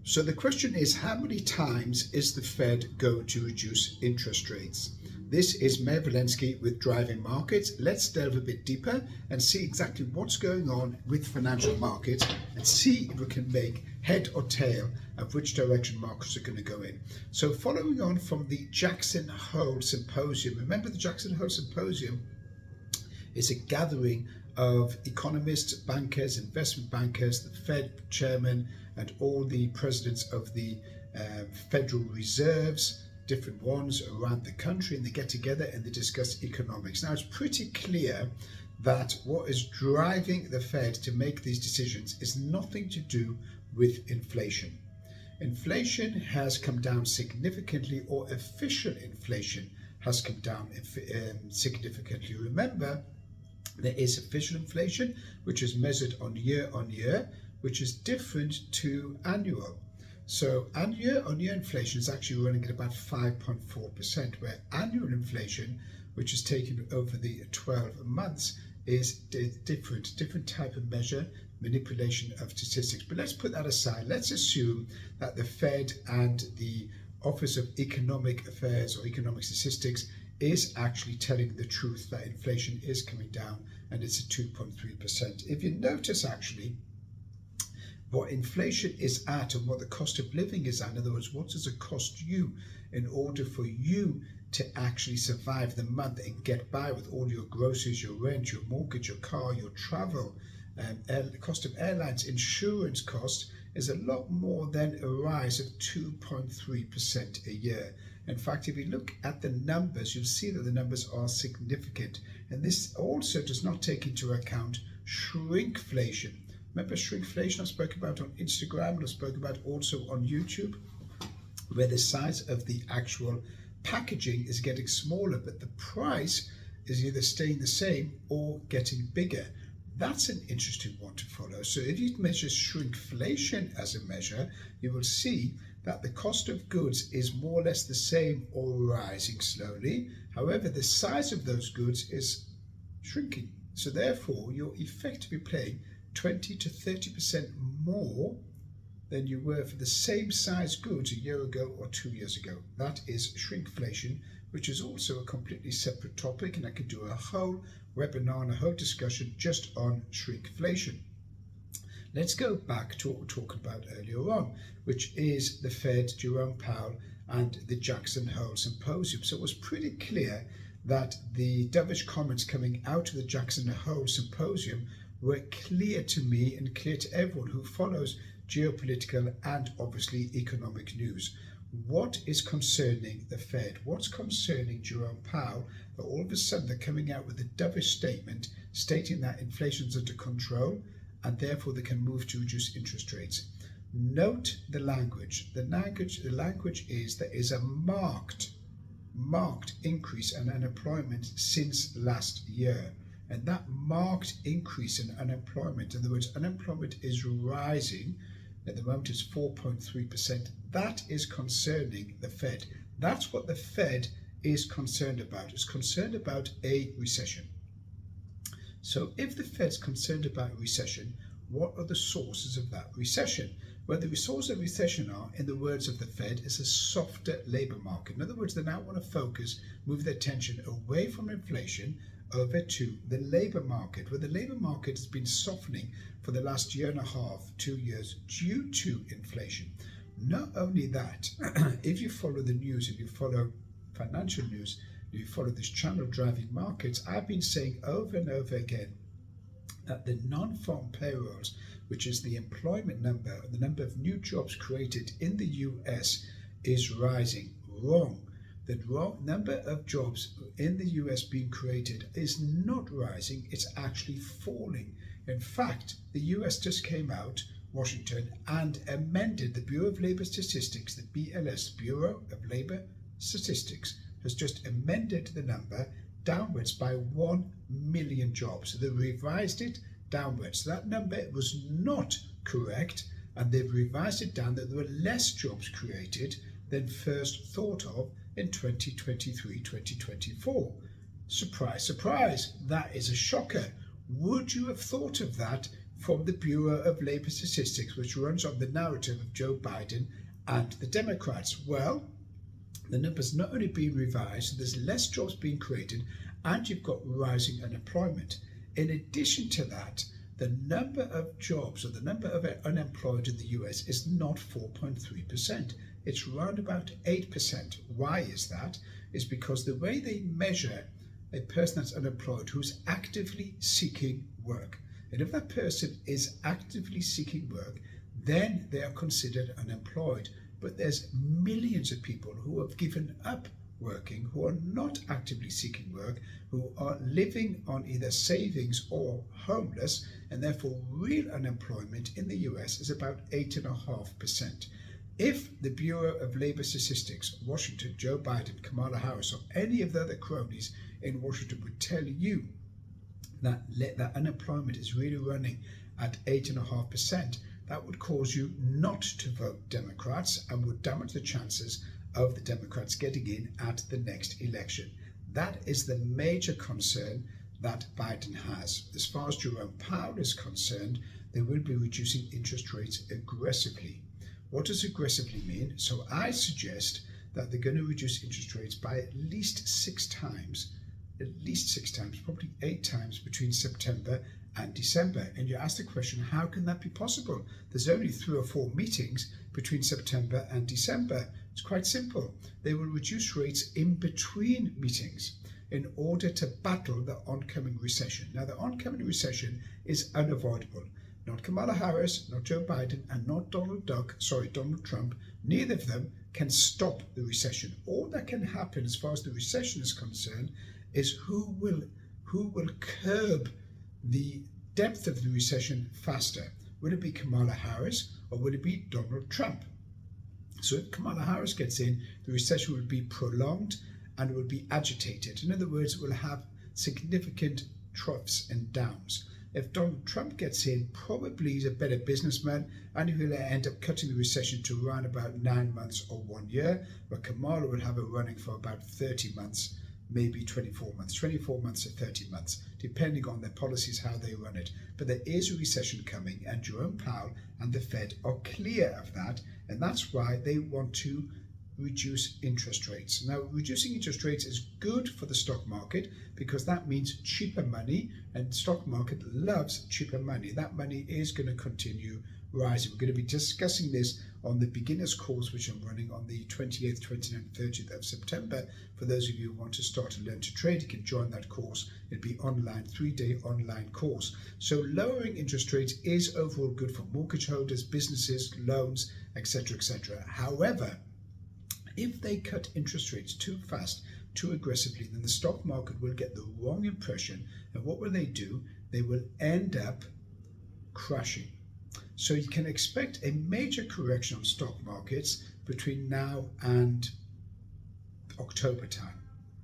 So the question is, how many times is the Fed going to reduce interest rates? This is Mayor Valensky with Driving Markets. Let's delve a bit deeper and see exactly what's going on with financial markets and see if we can make head or tail of which direction markets are going to go in. So following on from the Jackson Hole Symposium, remember the Jackson Hole Symposium is a gathering of economists, bankers, investment bankers, the Fed chairman, and all the presidents of the Federal Reserves, different ones around the country, and they get together and they discuss economics. Now, it's pretty clear that what is driving the Fed to make these decisions is nothing to do with inflation. Inflation has come down significantly, or official inflation has come down significantly. Remember, there is official inflation, which is measured on year, which is different to annual. So year-on-year inflation is actually running at about 5.4%, where annual inflation, which is taken over the 12 months, is different type of measure, manipulation of statistics. But let's put that aside. Let's assume that the Fed and the Office of Economic Affairs or Economic Statistics is actually telling the truth that inflation is coming down and it's at 2.3%. If you notice actually what inflation is at and what the cost of living is at, in other words, what does it cost you in order for you to actually survive the month and get by with all your groceries, your rent, your mortgage, your car, your travel, the cost of airlines, insurance cost is a lot more than a rise of 2.3% a year. In fact, if you look at the numbers, you'll see that the numbers are significant. And this also does not take into account shrinkflation. Remember shrinkflation I spoke about on Instagram and I spoke about also on YouTube, where the size of the actual packaging is getting smaller, but the price is either staying the same or getting bigger. That's an interesting one to follow. So if you measure shrinkflation as a measure, you will see that the cost of goods is more or less the same or rising slowly. However, the size of those goods is shrinking. So therefore, you're effectively paying 20 to 30% more than you were for the same size goods a year ago or 2 years ago. That is shrinkflation, which is also a completely separate topic, and I could do a whole webinar and a whole discussion just on shrinkflation. Let's go back to what we were talking about earlier on, which is the Fed, Jerome Powell, and the Jackson Hole Symposium. So it was pretty clear that the dovish comments coming out of the Jackson Hole Symposium were clear to me and clear to everyone who follows geopolitical and obviously economic news. What is concerning the Fed? What's concerning Jerome Powell? That all of a sudden they're coming out with a dovish statement stating that inflation is under control and therefore they can move to reduce interest rates. Note the language. The language is there is a marked increase in unemployment since last year. And that marked increase in unemployment, in other words, unemployment is rising. At the moment it's 4.3%. That is concerning the Fed. That's what the Fed is concerned about. It's concerned about a recession. So if the Fed's concerned about a recession, what are the sources of that recession? Well, the sources of recession are, in the words of the Fed, is a softer labor market. In other words, they now want to move their attention away from inflation over to the labor market, where the labor market has been softening for the last year and a half, 2 years, due to inflation. Not only that, if you follow the news, if you follow financial news, if you follow this channel, Driving Markets, I've been saying over and over again that the non-farm payrolls, which is the employment number, the number of new jobs created in the US, is rising. Wrong. The number of jobs in the US being created is not rising, it's actually falling. In fact, the US just came out, Washington, and amended the Bureau of Labor Statistics, the BLS, Bureau of Labor Statistics, has just amended the number downwards by 1 million jobs. So they revised it downwards. So that number was not correct, and they've revised it down that there were less jobs created than first thought of in 2023-2024. Surprise, surprise, that is a shocker. Would you have thought of that from the Bureau of Labor Statistics, which runs on the narrative of Joe Biden and the Democrats. Well, the numbers not only being revised, so there's less jobs being created, and you've got rising unemployment. In addition to that, the number of jobs or the number of unemployed in the US is not 4.3%. It's around about 8%. Why is that? It's because the way they measure a person that's unemployed who's actively seeking work. And if that person is actively seeking work, then they are considered unemployed. But there's millions of people who have given up working, who are not actively seeking work, who are living on either savings or homeless, and therefore real unemployment in the US is about 8.5%. If the Bureau of Labor Statistics, Washington, Joe Biden, Kamala Harris, or any of the other cronies in Washington would tell you that unemployment is really running at 8.5%, that would cause you not to vote Democrats and would damage the chances of the Democrats getting in at the next election. That is the major concern that Biden has. As far as Jerome Powell is concerned, they will be reducing interest rates aggressively. What does aggressively mean? So I suggest that they're going to reduce interest rates by at least six times, probably 8 times between September and December. And you ask the question, how can that be possible? There's only 3 or 4 meetings between September and December. It's quite simple. They will reduce rates in between meetings in order to battle the oncoming recession. Now, the oncoming recession is unavoidable. Not Kamala Harris, not Joe Biden, and not Donald Trump. Neither of them can stop the recession. All that can happen as far as the recession is concerned is who will curb the depth of the recession faster. Will it be Kamala Harris or will it be Donald Trump? So if Kamala Harris gets in, the recession will be prolonged and will be agitated. In other words, it will have significant troughs and downs. If Donald Trump gets in, probably he's a better businessman and he will end up cutting the recession to around about 9 months or 1 year, where Kamala will have it running for about 30 months, maybe 24 months or 30 months, depending on their policies, how they run it. But there is a recession coming, and Jerome Powell and the Fed are clear of that, and that's why they want to reduce interest rates. Now, reducing interest rates is good for the stock market because that means cheaper money, and the stock market loves cheaper money. That money is going to continue rising. We're going to be discussing this on the beginners course, which I'm running on the 28th, 29th, 30th of September. For those of you who want to start to learn to trade, you can join that course. It'll be online, 3-day online course. So lowering interest rates is overall good for mortgage holders, businesses, loans, etc., etc. However, if they cut interest rates too fast, too aggressively, then the stock market will get the wrong impression. And what will they do? They will end up crashing. So you can expect a major correction on stock markets between now and October time,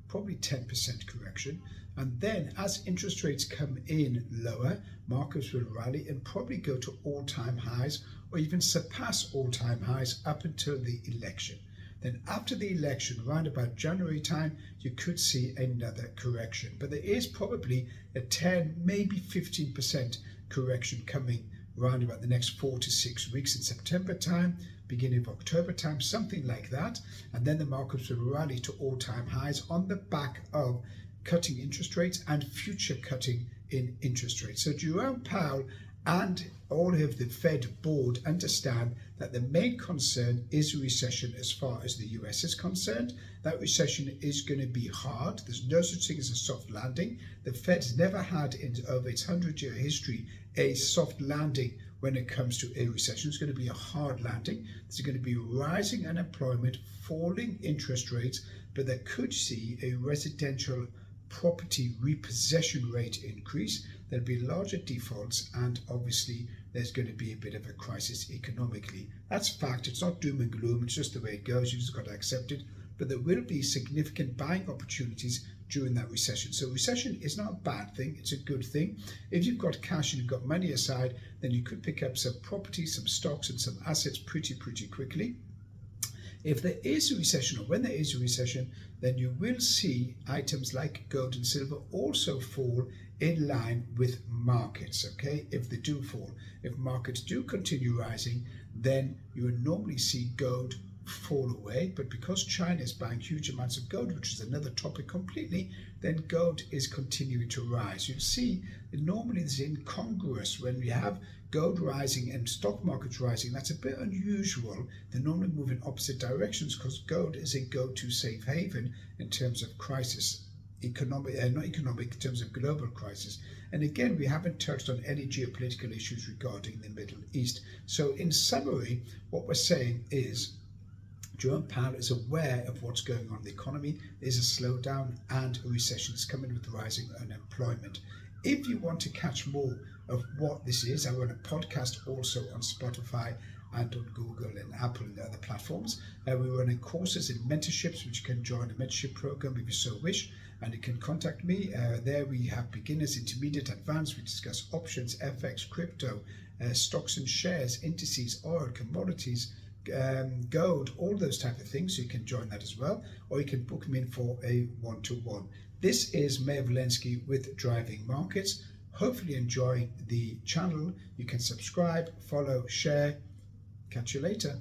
probably 10% correction. And then as interest rates come in lower, markets will rally and probably go to all-time highs or even surpass all-time highs up until the election. Then after the election, around about January time, you could see another correction. But there is probably a 10, maybe 15% correction coming around about the next 4 to 6 weeks in September time, beginning of October time, something like that. And then the markets will rally to all-time highs on the back of cutting interest rates and future cutting in interest rates. So Jerome Powell and all of the Fed board understand that the main concern is a recession as far as the US is concerned. That recession is going to be hard. There's no such thing as a soft landing. The Fed's never had in over its 100-year history a soft landing when it comes to a recession. It's going to be a hard landing. There's going to be rising unemployment, falling interest rates, but they could see a residential property repossession rate increase. There'll be larger defaults, and obviously there's going to be a bit of a crisis economically. That's fact. It's not doom and gloom. It's just the way it goes. You've just got to accept it. But there will be significant buying opportunities during that recession. So recession is not a bad thing. It's a good thing. If you've got cash and you've got money aside, then you could pick up some property, some stocks and some assets pretty quickly. If there is a recession, or when there is a recession, then you will see items like gold and silver also fall in line with markets, okay? If they do fall. If markets do continue rising, then you would normally see gold fall away, but because China is buying huge amounts of gold, which is another topic completely, then gold is continuing to rise. You'll see that normally it's incongruous when we have gold rising and stock markets rising. That's a bit unusual. They normally move in opposite directions because gold is a go-to safe haven in terms of crisis, not economic, in terms of global crisis. And again, we haven't touched on any geopolitical issues regarding the Middle East. So in summary, what we're saying is Jerome Powell is aware of what's going on in the economy. There's a slowdown and a recession is coming with rising unemployment. If you want to catch more of what this is, I run a podcast also on Spotify and on Google and Apple and other platforms. We're running courses and mentorships, which you can join a mentorship program if you so wish, and you can contact me. There we have beginners, intermediate, advanced. We discuss options, FX, crypto, stocks and shares, indices, oil, commodities, gold, all those type of things. So you can join that as well, or you can book me in for a one-to-one. This is Mayor Walensky with Driving Markets. Hopefully enjoying the channel. You can subscribe, follow, share. Catch you later.